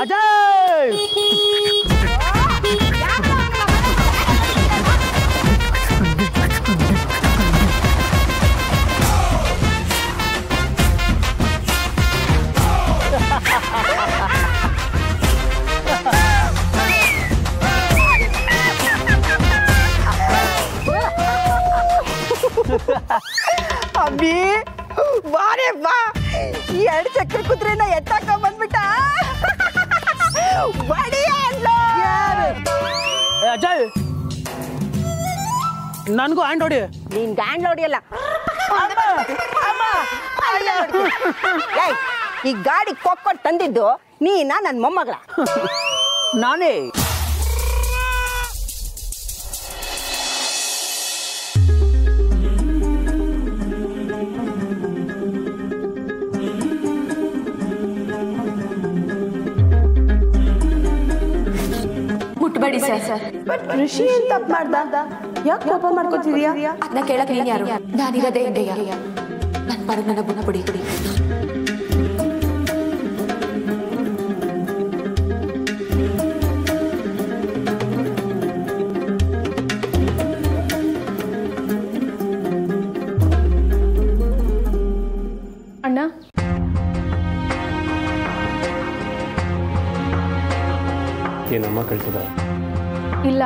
ಅಜಯ್ ಅಬ್ಬಿ ಬಾರೆ ಬಾ 2 ಚಕ್ರ ಕುದುರೆನ ಎತ್ತಾಕ ಬಂದ್ಬಿಟ್ಟ ಅಜಯ್ ನನಗೂ ಹ್ಯಾಂಡ್ ಹೊಡಿ ನೀನ್ ಹ್ಯಾಂಡ್ ಹೊಡಿಯಲ್ಲ ಈ ಗಾಡಿ ಕೊಕ್ಕೊಟ್ಟು ತಂದಿದ್ದು ನೀನಾ ನನ್ನ ಮೊಮ್ಮಗಳ ನಾನೇ ಮುಟ್ಬೇಡಿ ಸರ್. ಋಷಿ ಏನ್ ತಪ್ಪು ಮಾಡ್ದ? ಯಾಕೆ ಕೋಪ ಮಾಡ್ಕೋತಿದೀಯಾ? ಅದನ್ನ ಕೇಳಕ್ ನೀನ್ ಯಾರು? ನಾನಿರೋದೇ ಹಿಂದೆಯ ನನ್ನ ಪಾಡಿಗೆ ನನ್ನ ಬುಣ ಬಿಡಿ. ಅಣ್ಣ ಏನಮ್ಮ ಕಳ್ಸದ? ಇಲ್ಲ,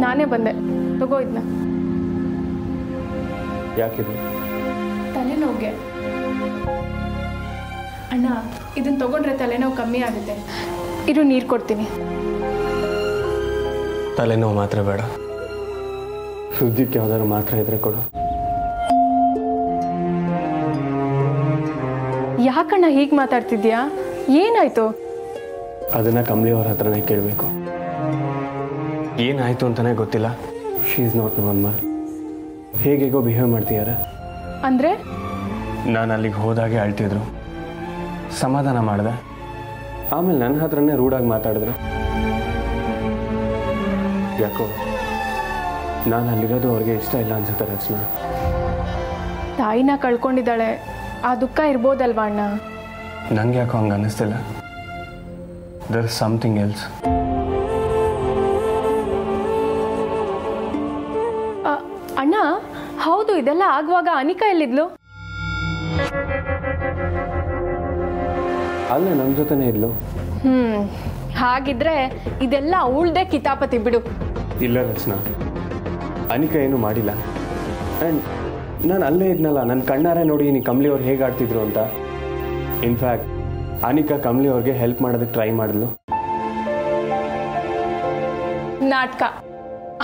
ನಾನೇ ಬಂದೆ. ತಗೋ ಇದನ್ನ. ಯಾಕಿದು? ತಲೆನೋವಿಗೆ. ಅಣ್ಣ, ಇದನ್ನ ತಗೊಂಡ್ರೆ ತಲೆನೋವು ಕಮ್ಮಿ ಆಗುತ್ತೆ. ಇರು, ನೀರು ಕೊಡ್ತೀನಿ. ತಲೆನೋವು ಮಾತ್ರ ಬೇಡ, ಸುದ್ದಿಕ್ಕೆ ಯಾವ್ದಾದ್ರು ಮಾತ್ರ ಇದ್ರೆ ಕೊಡು. ಯಾಕಣ್ಣ ಹೀಗೆ ಮಾತಾಡ್ತಿದ್ಯಾ? ಏನಾಯ್ತು? ಅದನ್ನ ಕಮಲಿ ಅವ್ರ ಹತ್ರನೇ ಕೇಳಬೇಕು. ಏನಾಯ್ತು ಅಂತಾನೆ ಗೊತ್ತಿಲ್ಲ. She is not normal. ಹೇಗೇಗೋ ಬಿಹೇವ್ ಮಾಡ್ತೀಯಾರ. ಅಂದ್ರೆ ನಾನು ಅಲ್ಲಿಗೆ ಹೋದಾಗೆ ಅಳ್ತಿದ್ರು, ಸಮಾಧಾನ ಮಾಡಿದೆ. ಆಮೇಲೆ ನನ್ನ ಹತ್ರನೇ ರೂಢಾಗಿ ಮಾತಾಡಿದ್ರು. ಯಾಕೋ ನಾನು ಅಲ್ಲಿರೋದು ಅವ್ರಿಗೆ ಇಷ್ಟ ಇಲ್ಲ ಅನ್ಸುತ್ತೆ ರಚನಾ. ತಾಯಿನ ಕಳ್ಕೊಂಡಿದ್ದಾಳೆ, ಆ ದುಃಖ ಇರ್ಬೋದಲ್ವಾ ಅಣ್ಣ? ನಂಗೆ ಯಾಕೋ ಹಂಗೆ ಅನ್ನಿಸ್ತಿಲ್ಲ. There is something else. ಅಣ್ಣ, ಹೌದು, ಇದೆಲ್ಲ ಆಗುವಾಗ ಅನಿಕಾ ಎಲ್ಲಿದ್ಲು? ಅಲ್ಲ, ನಮ್ಮ ಜೊತೆನೇ ಇದ್ಲು. ಹಾಗಿದ್ರೆ ಇದೆಲ್ಲ ಅವಳ್ದೇ ಕಿತಾಪತಿ ಬಿಡು. ಇಲ್ಲ ರಚನಾ, ಅನಿಕಾ ಏನು ಮಾಡಿಲ್ಲ. ಆ್ಯಂಡ್ ನಾನು ಅಲ್ಲೇ ಇದ್ನಲ್ಲ, ನನ್ನ ಕಣ್ಣಾರೆ ನೋಡಿ ನೀ ಕಮಲಿ ಅವ್ರು ಹೇಗೆ ಆಡ್ತಿದ್ರು ಅಂತ. ಇನ್ಫ್ಯಾಕ್ಟ್ ಅನಿಕಾ ಕಮಲಿ ಅವ್ರಿಗೆ ಹೆಲ್ಪ್ ಮಾಡೋದಕ್ಕೆ ಟ್ರೈ ಮಾಡಿದ್ಲು. ನಾಟಕ.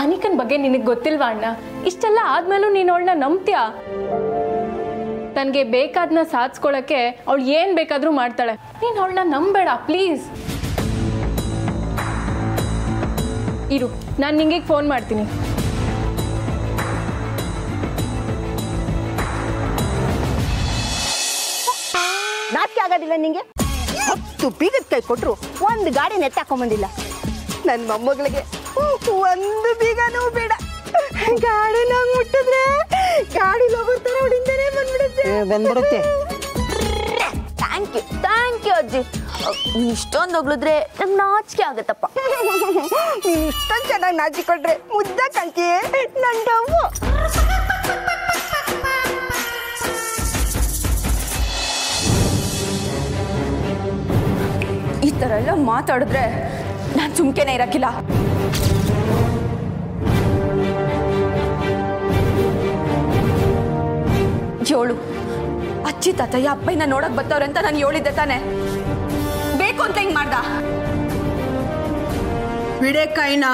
ಅನಿಕನ್ ಬಗ್ಗೆ ನಿನಗೆ ಗೊತ್ತಿಲ್ವಾ ಅಣ್ಣ? ಇಷ್ಟೆಲ್ಲ ಆದ್ಮೇಲೂ ನೀನು ಅವಳನ್ನ ನಂಬ್ತೀಯ? ತನಗೆ ಬೇಕಾದ್ನ ಸಾಧಿಸ್ಕೊಳಕ್ಕೆ ಅವಳು ಏನ್ ಬೇಕಾದ್ರೂ ಮಾಡ್ತಾಳೆ. ನೀನು ಅವಳನ್ನ ನಂಬೇಡ ಪ್ಲೀಸ್. ಇರು, ನಾನು ನಿಂಗೆ ಫೋನ್ ಮಾಡ್ತೀನಿ. ನಾಚಿಕೆ ಆಗೋದಿಲ್ಲ ನಿಂಗೆ? 10 ಬೀಗದ ಕೈ ಕೊಟ್ರು 1 ಗಾಡಿ ನೆತ್ತಾಕೊಂಬಂದಿಲ್ಲ. ನನ್ನ ಮೊಮ್ಮಗಳಿಗೆ 1 ಬೀಗನೂ ಬೇಡ. ಗಾಡಿ ನಾವು ಮುಟ್ಟಿದ್ರೆ ಗಾಡಿ ಹೋಗ್ತಾರೆ ಹೊಡಿಂದಾನೆ ಬಂದ್ಬಿಡುತ್ತೆ. ಥ್ಯಾಂಕ್ ಯು ಅಜ್ಜಿ. ಇಷ್ಟೊಂದು ಹೊಗಳಿದ್ರೆ ನಂಗೆ ನಾಚಿಕೆ ಆಗತ್ತಪ್ಪ. ನೀನು ಇಷ್ಟೊಂದು ಚೆನ್ನಾಗಿ ನಾಚಿಕೊಂಡ್ರೆ ಮುದ್ದ ಕಾಣ್ತೀಯೇ ನನ್ನ ಡವ್ವು. ಈ ಥರ ಎಲ್ಲ ಮಾತಾಡಿದ್ರೆ ನಾನು ಸುಮ್ಕೆನೇ ಇರಕ್ಕಿಲ್ಲ. ಯೋಳು ಅಜ್ಜಿ ತಾತಯ್ಯ ಅಪ್ಪಯ್ಯನ ನೋಡಕ್ ಬರ್ತವ್ರೆ ಅಂತ ನಾನು ಹೇಳಿದ್ದೆ ತಾನೆ. ಬೇಕು ಅಂತ ಹಿಂಗ್ ಮಾಡ್ದ. ಬಿಡೆ ಕೈನಾ.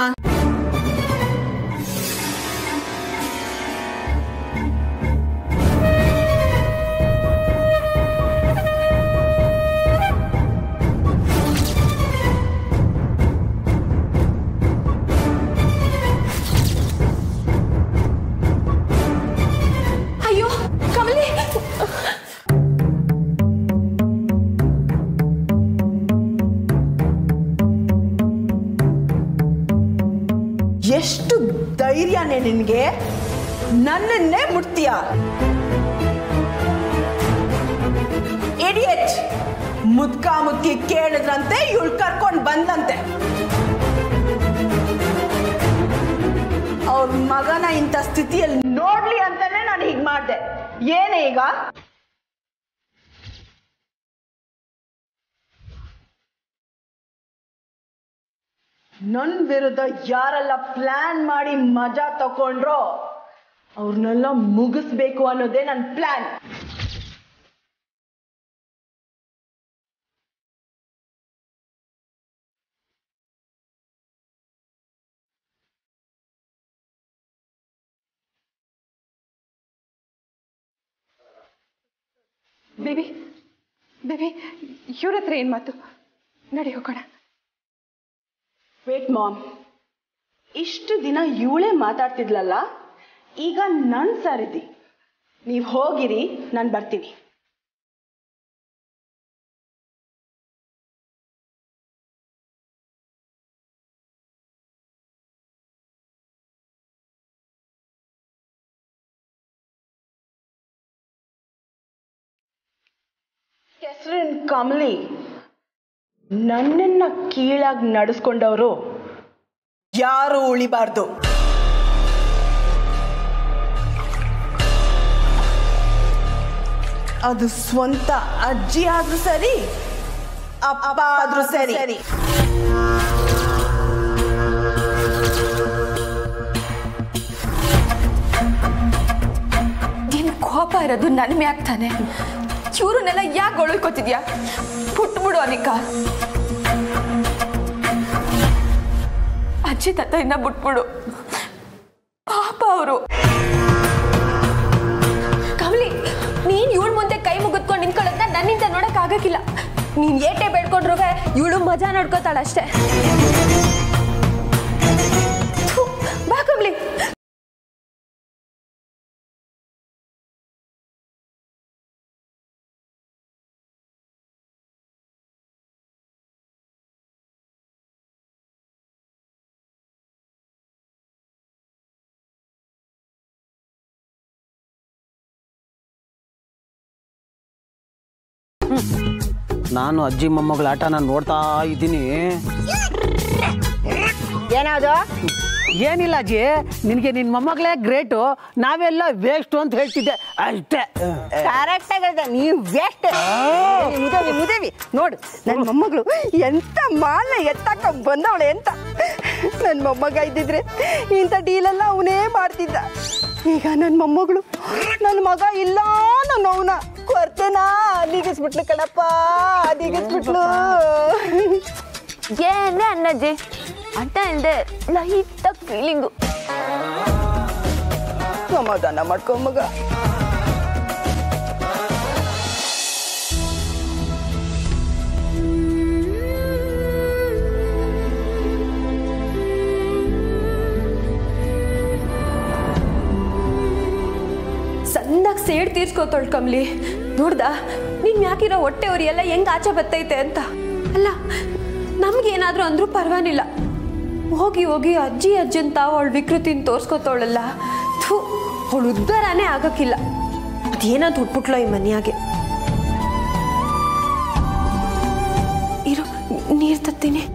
ಎಷ್ಟು ಧೈರ್ಯನೇ ನಿನಗೆ? ನನ್ನನ್ನೇ ಮುಟ್ತೀಯ? ಇಡಿಯಟ್! ಮುದ್ಕಿ ಕೇಳಿದ್ರಂತೆ ಇವಳು ಕರ್ಕೊಂಡು ಬಂದಂತೆ. ಅವ್ರ ಮಗನ ಇಂಥ ಸ್ಥಿತಿಯಲ್ಲಿ ನೋಡ್ಲಿ ಅಂತಾನೆ ನಾನು ಹೀಗೆ ಮಾಡಿದೆ. ಏನೇ ಈಗ? ನನ್ನ ವಿರುದ್ಧ ಯಾರೆಲ್ಲ ಪ್ಲಾನ್ ಮಾಡಿ ಮಜಾ ತಗೊಂಡ್ರೋ ಅವ್ರನ್ನೆಲ್ಲ ಮುಗಿಸ್ಬೇಕು ಅನ್ನೋದೇ ನನ್ನ ಪ್ಲಾನ್. ಬೇಬಿ ಇವ್ರ ಹತ್ರ ಏನ್ ಮಾತು? ನಡಿ ಹೋಗೋಣ. ವೇಟ್ ಮಾಮ್, ಇಷ್ಟು ದಿನ ಇವಳೇ ಮಾತಾಡ್ತಿದ್ಲಲ್ಲ, ಈಗ ನನ್ ಸರಿದಿ. ನೀವು ಹೋಗಿರಿ, ನಾನು ಬರ್ತೀನಿ. ಕೆಸರಿನ ಕಮಲಿ, ನನ್ನನ್ನ ಕೀಳಾಗಿ ನಡೆಸ್ಕೊಂಡವರು ಯಾರು ಉಳಿಬಾರ್ದು. ಅದು ಸ್ವಂತ ಅಜ್ಜಿ ಆದ್ರೂ ಸರಿ, ಅಪ್ಪ ಆದ್ರೂ ಸರಿ. ಏನ್ ಕೋಪ ಇರೋದು ನನ್ ಮ್ಯಾಗ್ ತಾನೆ? ಇವ್ರನ್ನೆಲ್ಲ ಯಾಕೆ ಗೊಳ್ಕೊತಿದ್ಯಾ? ಬಿಟ್ಬಿಡು ಅನಿಕಾ. ಅಜ್ಜಿ ತಾತ ಬಿಟ್ಬಿಡು, ಪಾಪ ಅವರು. ಕಮಲಿ, ನೀನ್ ಇವಳ ಮುಂದೆ ಕೈ ಮುಗಿದ್ಕೊಂಡು ನಿಂತ್ಕೊಳ್ಳೋದನ್ನ ನನ್ನಿಂದ ನೋಡಕ್ ಆಗಕ್ಕಿಲ್ಲ. ನೀನ್ ಏಟೆ ಬೇಡ್ಕೊಂಡ್ರು ಇವಳು ಮಜಾ ನೋಡ್ಕೋತಾಳಷ್ಟೇ. ಬಾ ಕಮಲಿ. ನಾನು ಅಜ್ಜಿ ಮೊಮ್ಮಗಳ ಆಟ ನಾನು ನೋಡ್ತಾ ಇದ್ದೀನಿ. ಏನಾದ್ರು? ಏನಿಲ್ಲ ಅಜ್ಜಿ, ನಿನಗೆ ನಿನ್ನ ಮೊಮ್ಮಗಳೇ ಗ್ರೇಟು, ನಾವೆಲ್ಲ ವೇಸ್ಟು ಅಂತ ಹೇಳ್ತಿದ್ದೆ ಅಷ್ಟೇ. ಕರೆಕ್ಟ್ ಆಗಿದೆ, ನೀವು ವೇಸ್ಟ್. ಮುದೇವಿ ನೋಡು, ನನ್ನ ಮೊಮ್ಮಗಳು ಎಂತ ಮಾಲ ಎತ್ತಾಕ ಬಂದವಳೆ ಅಂತ. ನನ್ನ ಮೊಮ್ಮಗ ಇದ್ದಿದ್ರೆ ಇಂಥ ಡೀಲೆಲ್ಲ ಅವನೇ ಮಾಡ್ತಿದ್ದ. ಈಗ ನನ್ನ ಮೊಮ್ಮಗಳು ನನ್ನ ಮಗ ಇಲ್ಲ ನಾನು ಅವನ ಕೊರ್ತೇನಾ ನೀಗಿಸ್ಬಿಟ್ಲು ಕಣಪ್ಪ, ನೀಗಿಸ್ಬಿಟ್ಲು. ಏನೇ ಅನ್ನಜ್ಜಿ, ಅಡ್ಡ ಇಲ್ಲದೆ ಲೈಟಾಗಿ ಫೀಲಿಂಗು. ಸಮಾಧಾನ ಮಾಡ್ಕೊ ಮಗ. ಸಂದಾಗಿ ಸೇಡ್ ತೀರ್ಸ್ಕೋತಾಳ್ ಕಮ್ಲಿ. ನೋಡ್ದ ನಿನ್ ಯಾಕಿರೋ ಹೊಟ್ಟೆ ಉರಿ ಎಲ್ಲ ಹೆಂಗ್ ಆಚೆ ಬತ್ತೈತೆ ಅಂತ. ಅಲ್ಲ, ನಮ್ಗೇನಾದ್ರೂ ಅಂದ್ರೂ ಪರವಾಗಿಲ್ಲ. ಹೋಗಿ ಹೋಗಿ ಅಜ್ಜಿ ಅಂತ ಅವಳು ವಿಕೃತಿನ ತೋರ್ಸ್ಕೊತಾವಳಲ್ಲ, ಅವಳು ಉದ್ಧಾರನೇ ಆಗಕ್ಕಿಲ್ಲ. ಅದೇನಂತ ಹುಟ್ಬಿಟ್ಲೋ ಈ ಮನೆಯಾಗೆ. ಇರು, ನೀರ್ ತತ್ತೀನಿ.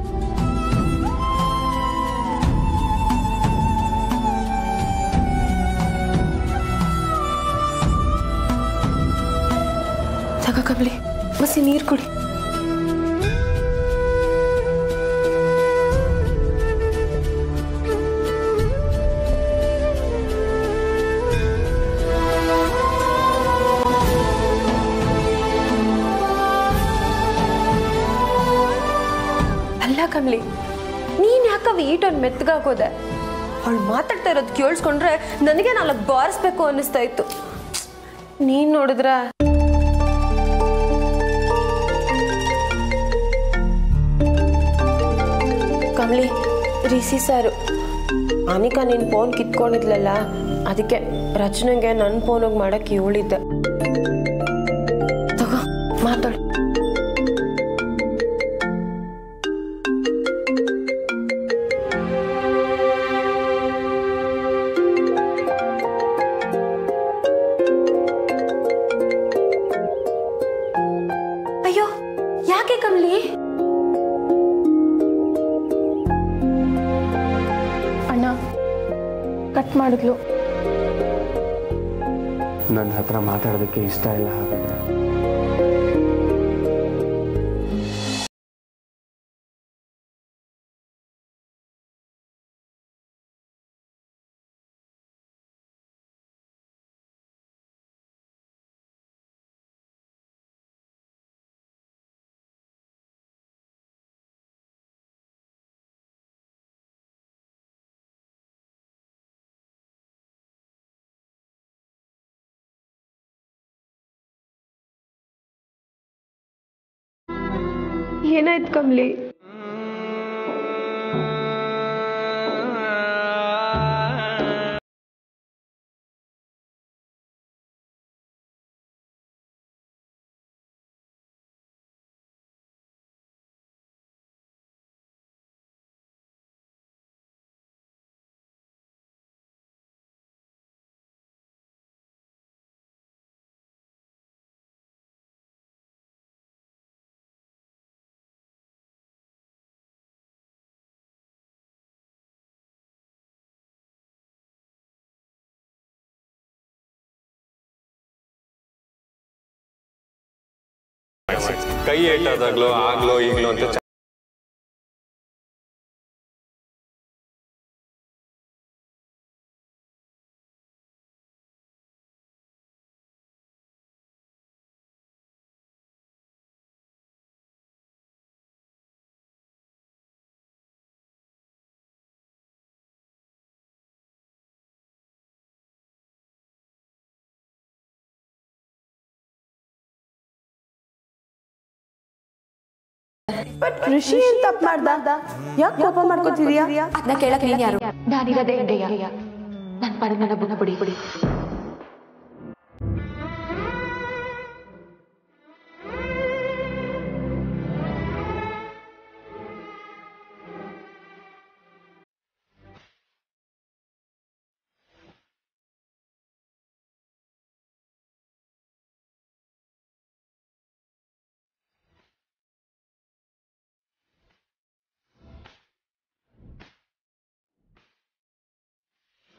ತಗ ಕಮಲಿ, ಮಸಿ ನೀರು ಕುಡಿ. ಅಲ್ಲ ಕಮಲಿ, ನೀನ್ ಯಾಕವ ಈಟೊಂದು ಮೆತ್ತಗಾಗೋದೆ? ಅವಳು ಮಾತಾಡ್ತಾ ಇರೋದು ಕೇಳಿಸ್ಕೊಂಡ್ರೆ ನನಗೆ ನಾಲ್ಕು ಬಾರಿಸ್ಬೇಕು ಅನ್ನಿಸ್ತಾ ಇತ್ತು. ನೀನ್ ನೋಡಿದ್ರ ಕಮಲಿ, ರಿಸಿ ಸಾರು ಅನಿಕಾ ನಿನ್ನ ಫೋನ್ ಕಿತ್ಕೊಂಡಿದ್ಲಲ್ಲ, ಅದಕ್ಕೆ ರಚನೆಗೆ ನನ್ನ ಫೋನಿಗೆ ಮಾಡಕ್ಕೆ ಹೇಳಿದ್ದೆ. ತಗೋ ಮಾತಾಡು. ಅಯ್ಯೋ, ಯಾಕೆ ಕಮಲಿ? ಅಣ್ಣ ಕಟ್ ಮಾಡಿದ್ಲು. ನನ್ನ ಹತ್ರ ಮಾತಾಡೋದಕ್ಕೆ ಇಷ್ಟ ಇಲ್ಲ ಹಾಗಾದ್ರೆ. ಏನಾಯ್ತು ಕಮಲಿ? ಕೈ ಏಟಾದಾಗ್ಲೋ ಆಗ್ಲೋ ಈಗ್ಲೋ ಅಂತ ಋಷಿ ಏನ್ ತಪ್ಪು ಮಾಡ್ದ? ಯಾಕೆ ಕೋಪ ಮಾಡ್ಕೋತಿದೀಯಾ? ಅದನ್ನ ಕೇಳಕ್ ನೀನ್ ಯಾರು? ನಾನಿರೋದೇ ಇಂಡಿಯಾ. ನನ್ ಪಡ ನನ್ನ ಬುಣ ಬಿಡಿ ಬಿಡಿ.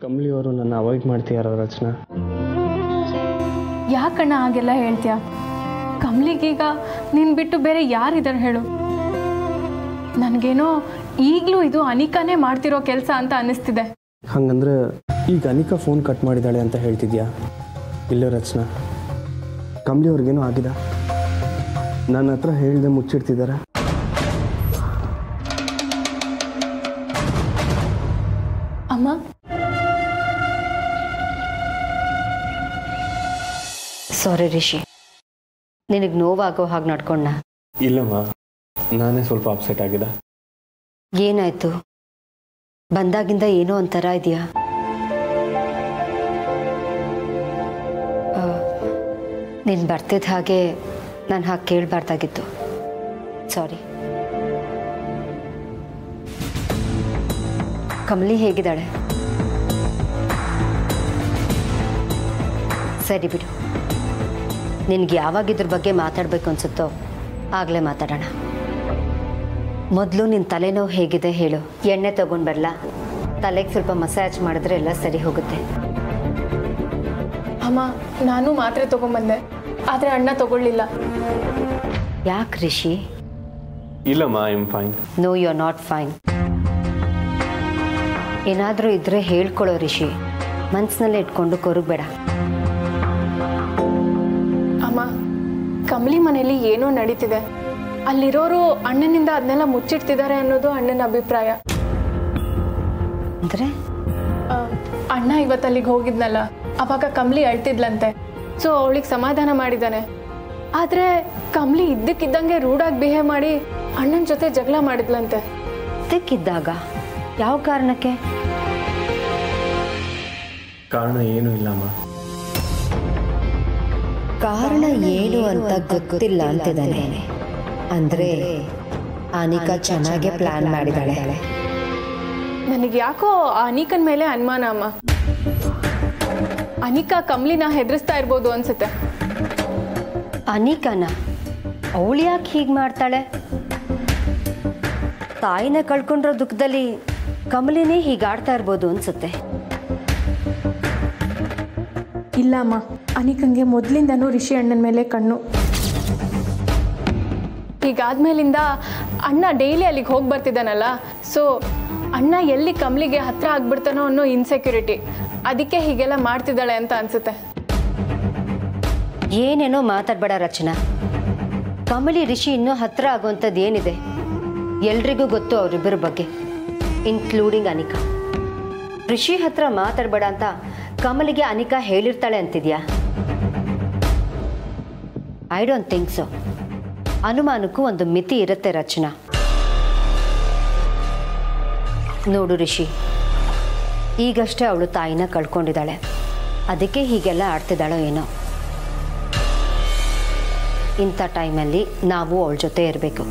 ಕಮಲಿ ಅವರು ನನ್ನ ಅವಾಯ್ಡ್ ಮಾಡ್ತೀಯಾರ ರಚನಾ? ಯಾಕಣ್ಣ ಹಾಗೆಲ್ಲ ಹೇಳ್ತೀಯ? ಕಮಲಿಗೀಗ ನೀನು ಬಿಟ್ಟು ಬೇರೆ ಯಾರಿದ್ದಾರೆ ಹೇಳು? ನನಗೇನೋ ಈಗಲೂ ಇದು ಅನಿಕಾನೇ ಮಾಡ್ತಿರೋ ಕೆಲಸ ಅಂತ ಅನ್ನಿಸ್ತಿದೆ. ಹಂಗಂದ್ರೆ ಈಗ ಅನಿಕಾ ಫೋನ್ ಕಟ್ ಮಾಡಿದ್ದಾಳೆ ಅಂತ ಹೇಳ್ತಿದ್ಯಾ? ಇಲ್ಲ ರಚನಾ, ಕಮಲಿ ಅವ್ರಿಗೇನೋ ಆಗಿದೆ. ನನ್ನ ಹತ್ರ ಹೇಳಿದೆ ಮುಚ್ಚಿಡ್ತಿದ್ದಾರೆ. ಅಮ್ಮ, ಸಾರಿ ರಿಷಿ, ನಿನಗೆ ನೋವಾಗೋ ಹಾಗೆ ನಡ್ಕೊಂಡ? ಇಲ್ಲಮ್ಮ, ನಾನೇ ಸ್ವಲ್ಪ ಅಪ್ಸೆಟ್ ಆಗಿದೆ. ಏನಾಯ್ತು? ಬಂದಾಗಿಂದ ಏನೋ ಒಂಥರ ಇದೆಯಾ? ನೀನು ಬರ್ತಿದ್ದ ಹಾಗೆ ನಾನು ಹಾಗೆ ಕೇಳಬಾರ್ದಾಗಿತ್ತು. ಸಾರಿ. ಕಮಲಿ ಹೇಗಿದ್ದಾಳೆ? ಸರಿ ಬಿಡು, ನಿನಗೆ ಯಾವಾಗ ಇದ್ರ ಬಗ್ಗೆ ಮಾತಾಡಬೇಕು ಅನ್ಸುತ್ತೋ ಆಗಲೇ ಮಾತಾಡೋಣ. ಮೊದಲು ನಿನ್ನ ತಲೆನೋವು ಹೇಗಿದೆ ಹೇಳು, ಎಣ್ಣೆ ತಗೊಂಡು ಬರಲ್ಲ? ತಲೆಗೆ ಸ್ವಲ್ಪ ಮಸಾಜ್ ಮಾಡಿದ್ರೆ ಎಲ್ಲ ಸರಿ ಹೋಗುತ್ತೆ. ಅಮ್ಮ, ನಾನು ಮಾತ್ರೆ ತಗೊಂಬಂದೆ, ಆದರೆ ಅಣ್ಣ ತಗೊಳ್ಳಿಲ್ಲ. ಯಾಕೆ ರಿಷಿ? ಇಲ್ಲಮ್ಮ, I am fine. No, you are not fine. ಏನಾದರೂ ಇದ್ರೆ ಹೇಳ್ಕೊಳ್ಳೋ ರಿಷಿ, ಮನಸ್ಸಿನಲ್ಲೇ ಇಟ್ಕೊಂಡು ಕೊರಗಬೇಡ. ಅಮ್ಮ, ಕಮಲಿ ಮನೆಯಲ್ಲಿ ಏನೋ ನಡೀತಿದೆ. ಅಲ್ಲಿರೋರು ಅಣ್ಣನಿಂದ ಅದನ್ನೆಲ್ಲ ಮುಚ್ಚಿಡ್ತಿದ್ದಾರೆ ಅನ್ನೋದು ಅಣ್ಣನ ಅಭಿಪ್ರಾಯ. ಅಂದರೆ ಅಣ್ಣ ಇವತ್ತು ಅಲ್ಲಿಗೆ ಹೋಗಿದ್ನಲ್ಲ, ಅವಾಗ ಕಮಲಿ ಅಳ್ತಿದ್ಲಂತೆ. ಸೊ ಅವಳಿಗೆ ಸಮಾಧಾನ ಮಾಡಿದ್ದಾನೆ. ಆದರೆ ಕಮಲಿ ಇದ್ದಕ್ಕಿದ್ದಂಗೆ ರೂಢಾಗಿ ಬಿಹೇವ್ ಮಾಡಿ ಅಣ್ಣನ ಜೊತೆ ಜಗಳ ಮಾಡಿದ್ಲಂತೆ. ಇದ್ದಕ್ಕಿದ್ದಾಗ? ಯಾವ ಕಾರಣಕ್ಕೆ? ಕಾರಣ ಏನೂ ಇಲ್ಲಮ್ಮ. ಕಾರಣ ಏನು ಅಂತ ಗೊತ್ತಿಲ್ಲ ಅಂತಿದ್ದಾನೆ. ಅಂದರೆ ಅನಿಕಾ ಚೆನ್ನಾಗೇ ಪ್ಲಾನ್ ಮಾಡಿದಾಳೆ. ನನಗೆ ಯಾಕೋ ಅನಿಕನ್ ಮೇಲೆ ಅನುಮಾನ ಅಮ್ಮ. ಅನಿಕಾ ಕಮಲಿನ ಹೆದರಿಸ್ತಾ ಇರ್ಬೋದು ಅನ್ಸುತ್ತೆ. ಅನಿಕಾನ? ಅವಳು ಯಾಕೆ ಹೀಗೆ ಮಾಡ್ತಾಳೆ? ತಾಯಿನ ಕಳ್ಕೊಂಡಿರೋ ದುಃಖದಲ್ಲಿ ಕಮಲಿನೇ ಹೀಗಾಡ್ತಾ ಇರ್ಬೋದು ಅನ್ಸುತ್ತೆ. ಇಲ್ಲ ಅಮ್ಮ, ಅನಿಕಂಗೆ ಮೊದಲಿಂದನೂ ರಿಷಿ ಅಣ್ಣನ ಮೇಲೆ ಕಣ್ಣು. ಹೀಗಾದ್ಮೇಲಿಂದ ಅಣ್ಣ ಡೈಲಿ ಅಲ್ಲಿಗೆ ಹೋಗಿ ಬರ್ತಿದ್ದಾನಲ್ಲ, ಸೊ ಅಣ್ಣ ಎಲ್ಲಿ ಕಮಲಿಗೆ ಹತ್ರ ಆಗ್ಬಿಡ್ತಾನೋ ಅನ್ನೋ ಇನ್ಸೆಕ್ಯೂರಿಟಿ, ಅದಕ್ಕೆ ಹೀಗೆಲ್ಲ ಮಾಡ್ತಿದ್ದಾಳೆ ಅಂತ ಅನ್ಸುತ್ತೆ. ಏನೇನೋ ಮಾತಾಡ್ಬೇಡ ರಚನಾ. ಕಮಲಿ ರಿಷಿ ಇನ್ನೂ ಹತ್ರ ಆಗುವಂಥದ್ದು ಏನಿದೆ? ಎಲ್ರಿಗೂ ಗೊತ್ತು ಅವರಿಬ್ಬರ ಬಗ್ಗೆ, ಇನ್ಕ್ಲೂಡಿಂಗ್ ಅನಿಕಾ. ರಿಷಿ ಹತ್ರ ಮಾತಾಡ್ಬೇಡ ಅಂತ ಕಮಲಿಗೆ ಅನಿಕಾ ಹೇಳಿರ್ತಾಳೆ ಅಂತಿದ್ಯಾ? I don't think so. ಅನುಮಾನಕ್ಕೂ ಒಂದು ಮಿತಿ ಇರುತ್ತೆ ರಚನಾ. ನೋಡು ರಿಷಿ, ಈಗಷ್ಟೇ ಅವಳು ತಾಯಿನ ಕಳ್ಕೊಂಡಿದ್ದಾಳೆ, ಅದಕ್ಕೆ ಹೀಗೆಲ್ಲ ಆಡ್ತಿದ್ದಾಳೋ ಏನೋ. ಇಂಥ ಟೈಮಲ್ಲಿ ನಾವು ಅವಳ ಜೊತೆ ಇರಬೇಕು.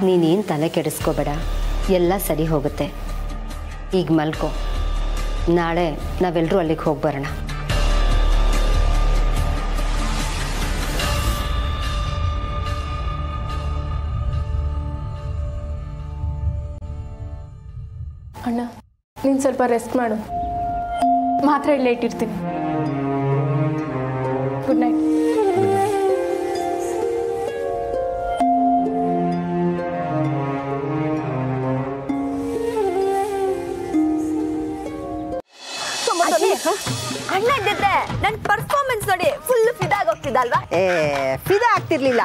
ನೀನೇನು ತಲೆ ಕೆಡಿಸ್ಕೋಬೇಡ, ಎಲ್ಲ ಸರಿ ಹೋಗುತ್ತೆ. ಈಗ ಮಲ್ಕೋ, ನಾಳೆ ನಾವೆಲ್ಲರೂ ಅಲ್ಲಿಗೆ ಹೋಗಿ ಬರೋಣ. ಅಣ್ಣ, ನೀನು ಸ್ವಲ್ಪ ರೆಸ್ಟ್ ಮಾಡು, ಮಾತ್ರ ಇಲ್ಲೇ ಇಟ್ಟಿರ್ತೀನಿ. Good night. ಅಣ್ಣ ಇದ್ದಿದ್ರೆ ನನ್ನ ಪರ್ಫಾರ್ಮೆನ್ಸ್ ನೋಡಿ ಫುಲ್ ಫಿದಾಗಿ ಹೋಗ್ತಿದ್ದಲ್ವಾ? ಫಿದಾ ಆಗ್ತಿರ್ಲಿಲ್ಲ,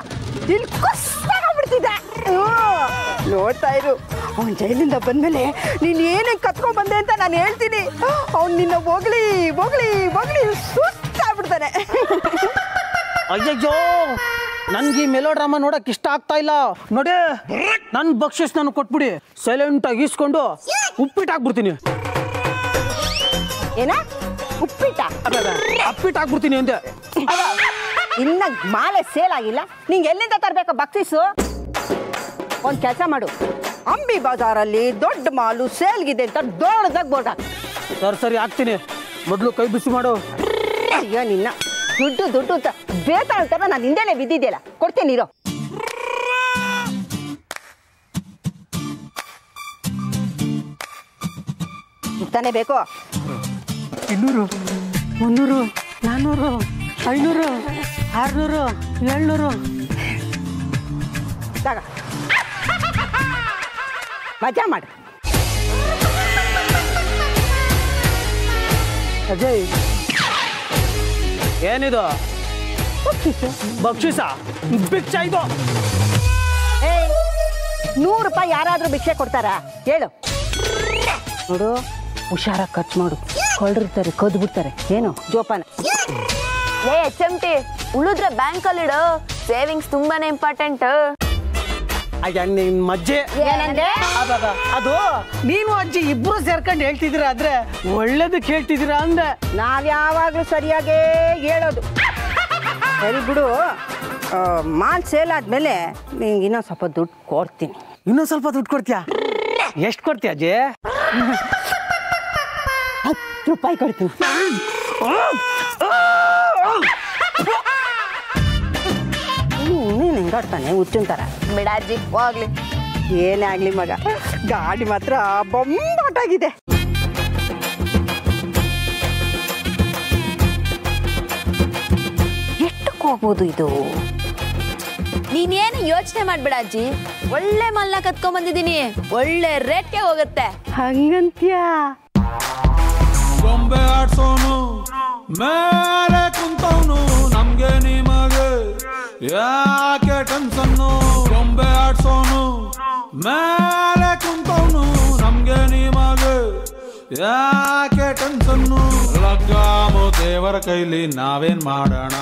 ಇಲ್ಲಿ ಕೊಸ್ತಾಗ್ಬಿಡ್ತಿದ್ದೆ. ನೋಡ್ತಾ ಇರು, ಅವ್ನು ಜೈಲಿಂದ ಬಂದ್ಮೇಲೆ ನೀನು ಏನೇ ಕತ್ಕೊಂಡ್ ಬಂದೆ ಅಂತ ನಾನು ಹೇಳ್ತೀನಿ. ಅವ್ನು ನಿನ್ನ ಹೋಗ್ಲಿ ಹೋಗ್ಲಿ ಹೋಗ್ಲಿ ಸುತ್ತಾಗ್ಬಿಡ್ತಾನೆ. ಅಯ್ಯಯ್ಯೋ, ನನ್ಗೆ ಈ ಮೆಲೋ ಡ್ರಾಮಾ ನೋಡಕ್ ಇಷ್ಟ ಆಗ್ತಾ ಇಲ್ಲ. ನೋಡಿ, ನನ್ನ ಬಕ್ಷಿಸ್ ನಾನು ಕೊಟ್ಬಿಡಿ, ಸೈಲೆಂಟಾಗಿ ಈಸ್ಕೊಂಡು ಉಪ್ಪಿಟ್ಟಾಗ್ಬಿಡ್ತೀನಿ. ಏನ ಉಪ್ಪಿಟ್ಟ? ಅಪ್ಪಿಟ್ಟಾಗ್ಬಿಡ್ತೀನಿ ಅಂದೆ. ಇನ್ನ ಮಾಲೆ ಸೇಲ್ ಆಗಿಲ್ಲ, ನಿಂಗೆ ಎಲ್ಲಿಂದ ತರಬೇಕು ಬಕ್ಸಿಸು? ಒಂದು ಕೆಲಸ ಮಾಡು, ಅಂಬಿ ಬಜಾರಲ್ಲಿ ದೊಡ್ಡ ಮಾಲು ಸೇಲ್ಗಿದೆ ಅಂತ ದೊಡ್ಡದಾಗ ಬೋರ್ಡ್ ಹಾಕು. ಸರಿ ಹಾಕ್ತೀನಿ, ಮೊದಲು ಕೈ ಬಿಸಿ ಮಾಡು. ಅಯ್ಯೋ ನಿನ್ನ ದುಡ್ಡು ದುಡ್ಡು ಅಂತ ಬೇತಾಳ ಥರ ನಾನು ಹಿಂದೆನೆ ಬಿದ್ದಿದ್ದಿಲ್ಲ. ಕೊಡ್ತೀನಿ ಇರೋ. ತಾನೇ ಬೇಕು? 200, 300, 400, 500, 600, 700. ತಗ, ಮಜಾ ಮಾಡು. ಅಜಯ್, ಏನಿದು? ಬಕ್ಷಿಸ ಭಿಕ್ಷ ಇದು? ₹100 ಯಾರಾದ್ರೂ ಭಿಕ್ಷೆ ಕೊಡ್ತಾರಾ ಹೇಳು? ನೋಡು, ಹುಷಾರಾಗಿ ಖರ್ಚು ಮಾಡು, ಕೊಳ್ಳಿರ್ತಾರೆ, ಕದ್ದು ಬಿಡ್ತಾರೆ. ಏನು ಜೋಪಾನ. HMT ಉಳಿದ್ರೆ ಬ್ಯಾಂಕಲ್ಲಿ ಇಡು, ಸೇವಿಂಗ್ಸ್ ತುಂಬಾನೇ ಇಂಪಾರ್ಟೆಂಟ್. ಅಯ್ಯ, ನಿನ್ ಮಜ್ಜೆ ಏನಂದ್ರೆ? ಅದು ನೀನು ಅಜ್ಜಿ ಇಬ್ರು ಸೇರ್ಕೊಂಡು ಹೇಳ್ತಿದ್ದೀರಾ, ಆದ್ರೆ ಒಳ್ಳೇದಕ್ಕೆ ಹೇಳ್ತಿದ್ದೀರಾ ಅಂದೆ. ನಾವ್ಯಾವಾಗ್ಲೂ ಸರಿಯಾಗೇ ಹೇಳೋದು. ಸರಿ ಬಿಡು, ಮಾಲ್ ಸೇಲ್ ಆದ್ಮೇಲೆ ನಿಂಗೆ ಇನ್ನೊಂದು ಸ್ವಲ್ಪ ದುಡ್ಡು ಕೊಡ್ತೀನಿ. ಇನ್ನೊಂದು ಸ್ವಲ್ಪ ದುಡ್ಡು ಕೊಡ್ತೀಯಾ? ಎಷ್ಟು ಕೊಡ್ತೀಯ ಅಜ್ಜಿ? ₹10 ಕೊಡ್ತೀನಿ. ನೀನು ಹೆಂಗಾಡ್ತಾನೆ ಹುಚ್ಚಿನ ಥರ? ಬಿಡಾಜಿ ಹೋಗ್ಲಿ. ಏನೇ ಆಗ್ಲಿ ಮಗ, ಗಾಡಿ ಮಾತ್ರ ಬೊಂಬಾಟಾಗಿದೆ. ಎಷ್ಟಕ್ಕೆ ಹೋಗ್ಬೋದು ಇದು? ನೀನೇನು ಯೋಚನೆ ಮಾಡ್ಬೇಡ ಅಜ್ಜಿ, ಒಳ್ಳೆ ಮಲ್ನ ಕತ್ಕೊಂಡ್ ಬಂದಿದ್ದೀನಿ, ಒಳ್ಳೆ ರೇಟ್ಗೆ ಹೋಗುತ್ತೆ. ಹಂಗಂತ್ಯಾ? ಗೊಂಬೆ ಆಡ್ಸೋನು ಮೇಲೆ ಕುಂತವನು, ನಮ್ಗೆ ನಿಮಗೆ ಯಾಕೆ ಟೆನ್ಷನ್ನು? ಗೊಂಬೆ ಆಡ್ಸೋನು ಮೇಲೆ ಕುಂತವನು, ನಮ್ಗೆ ನಿಮಗೆ ಯಾಕೆ ಟೆನ್ಷನ್ನು? ಲಗ್ಗಾಮೋ ದೇವರ ಕೈಲಿ ನಾವೇನ್ ಮಾಡೋಣ?